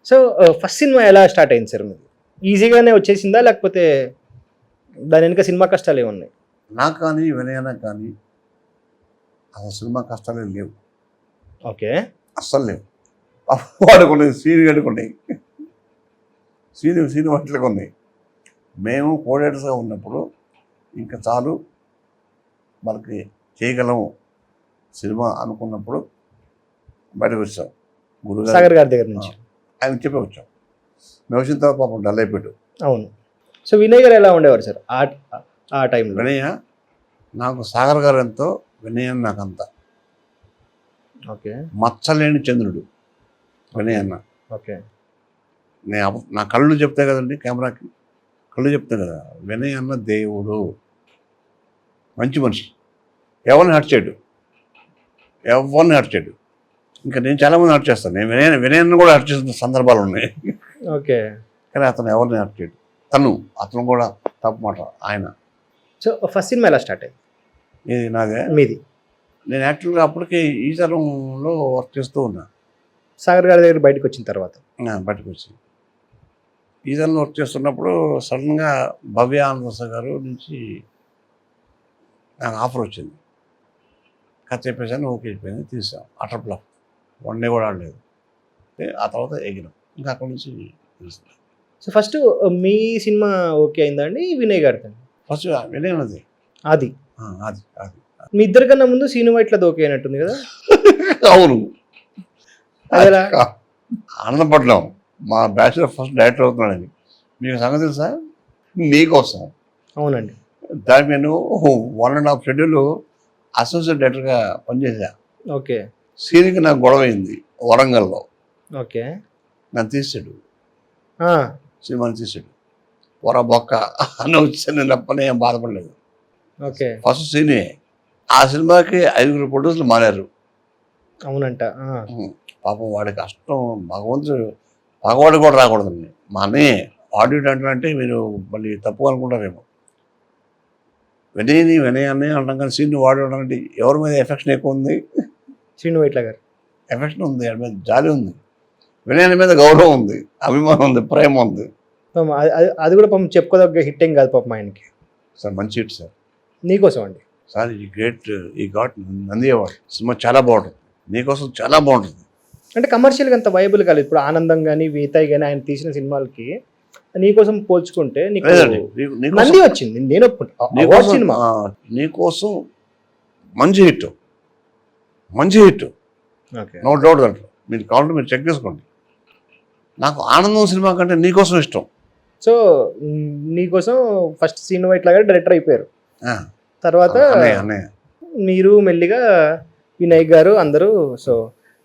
So first cinema ఎలా start అయింది sir మీది? ఈజీగానే వచ్చేసిందా లేకపోతే దాని వెనుక సినిమా కష్టాలు ఏమున్నాయి? నాకు కానీ వినయన కానీ అసలు సినిమా కష్టాలే లేవు, ఓకే. అస్సలు లేవు. వాడుకున్నాయి సీని కట్టుకున్నాయి, సీని వాటికి ఉన్నాయి. మేము కోడేటర్స్గా ఉన్నప్పుడు ఇంకా చాలు మనకి చేయగలము సినిమా అనుకున్నప్పుడు బయటకు వచ్చాం. గురుగారు సాగర్ గారి దగ్గర నుంచి. ఆయన చెప్పి వచ్చాం. మేము వచ్చిన తర్వాత పాపం డల్ అయిపోయాడు. అవును. సో వినయ్ గారు ఎలా ఉండేవారు సార్ ఆ టైంలో? వినయ నాకు సాగర్ గారు ఎంతో, వినయన్ నాకు అంత. ఓకే. మచ్చలేని చంద్రుడు వినయన్న. ఓకే. నా కళ్ళు చెప్తాయి కదండి, కెమెరాకి కళ్ళు చెప్తాయి కదా. వినయన్న దేవుడు, మంచి మనిషి, ఎవరిని హర్ట్ చేయడు, ఎవరిని హర్ట్ చేయడు. ఇంకా నేను చాలామంది హర్ట్ చేస్తాను, నేను వినయన్న కూడా హర్ట్ చేసిన సందర్భాలు ఉన్నాయి. ఓకే. కానీ అతను ఎవరిని హర్ట్ చేయడు. అతను కూడా తప్పు మాట ఆయన. సో ఫస్ట్ సినిమా ఎలా స్టార్ట్ అయింది ఇది నాదే. మీది? నేను యాక్చువల్గా అప్పటికే ఈ తరంలో వర్క్ చేస్తూ ఉన్నా. సాగర్ గారి దగ్గర బయటకు వచ్చిన తర్వాత బయటకు వచ్చి ఈ తరంలో వర్క్ చేస్తున్నప్పుడు సడన్గా భవ్య ఆనంద్ గారు నుంచి నాకు ఆఫర్ వచ్చింది. కథ చెప్పేసాను, ఓకే అయిపోయింది, తీసాం. అటర్ బ్లాక్ 1 డే కూడా ఆడలేదు. ఆ తర్వాత ఎగినాం, ఇంకా అక్కడి నుంచి తీస్తాం. సో ఫస్ట్ మీ సినిమా ఓకే అయిందా అండి వినయ్ గారితో? ఫస్ట్ వినయనది. అది అది అది మీ ఇద్దరికన్నా ముందు సీను వైట్లది ఓకే అయినట్టుంది కదా? అవును, అదేలా? ఆనందపడ్డాం. మా బ్యాచ్లో ఫస్ట్ డైరెక్టర్ అవుతున్నాడని మీకు సంగతి తెలుసా? నీకోసం. అవునండి. దానికి నేను 1.5 షెడ్యూల్ అసోసియేట్ డైరెక్టర్గా పనిచేశా. ఓకే. సీనికి నాకు గొడవ అయింది వరంగల్లో. ఓకే. నన్ను తీసాడు, ఆ, సినిమాని తీసాడు. పొర బొక్క అని వచ్చి నేను అప్పనే ఏం బాధపడలేదు. ఓకే. ఫస్ట్ సీనే. ఆ సినిమాకి 5 ప్రొడ్యూసర్లు మారారు. అవునంట. పాపం వాడి కష్టం భగవంతుడు, పగవాడు కూడా రాకూడదండి. మా అన్నయ్య ఆడిట్ అంటే మీరు మళ్ళీ తప్పు అనుకుంటారేమో. వినయ్ అన్నయ్య అంటాం కానీ సీన్ వాడు అంటే ఎవరి మీద ఎఫెక్షన్ ఎక్కువ ఉంది? సీను వైట్ల గారు ఎఫెక్షన్ ఉంది, వాడి మీద జాలి ఉంది, వినయ్ మీద గౌరవం ఉంది, అభిమానం ఉంది, ప్రేమ ఉంది. పాపం అది కూడా పాపం చెప్పుకోదగ్గ హిట్ ఏం కాదు పాపం ఆయనకి. సార్ మంచి హిట్ సార్. నీకోసం అండి. సార్ ఈ ఘాట్ నంది అవార్డు. సినిమా చాలా బాగుంటుంది, నీకోసం చాలా బాగుంటుంది. అంటే కమర్షియల్గా అంత వైబుల్ కాదు. ఇప్పుడు ఆనందం కానీ వీతాయి కానీ ఆయన తీసిన సినిమాలకి నీకోసం పోల్చుకుంటే నీకు నంది వచ్చింది. నేను ఒప్పుకుంటా సినిమా నీకోసం మంచి హిట్, మంచి హిట్, ఓకే, నో డౌట్. దాంట్లో మీరు కావాలంటే మీరు చెక్ చేసుకోండి. నాకు ఆనందం సినిమా కంటే నీకోసం ఇష్టం. సో నీకోసం ఫస్ట్ సీను వైట్ల గారు డైరెక్టర్ అయిపోయారు. తర్వాత అన్నయ్య మీరు మెల్లిగా వినయ్ గారు అందరూ. సో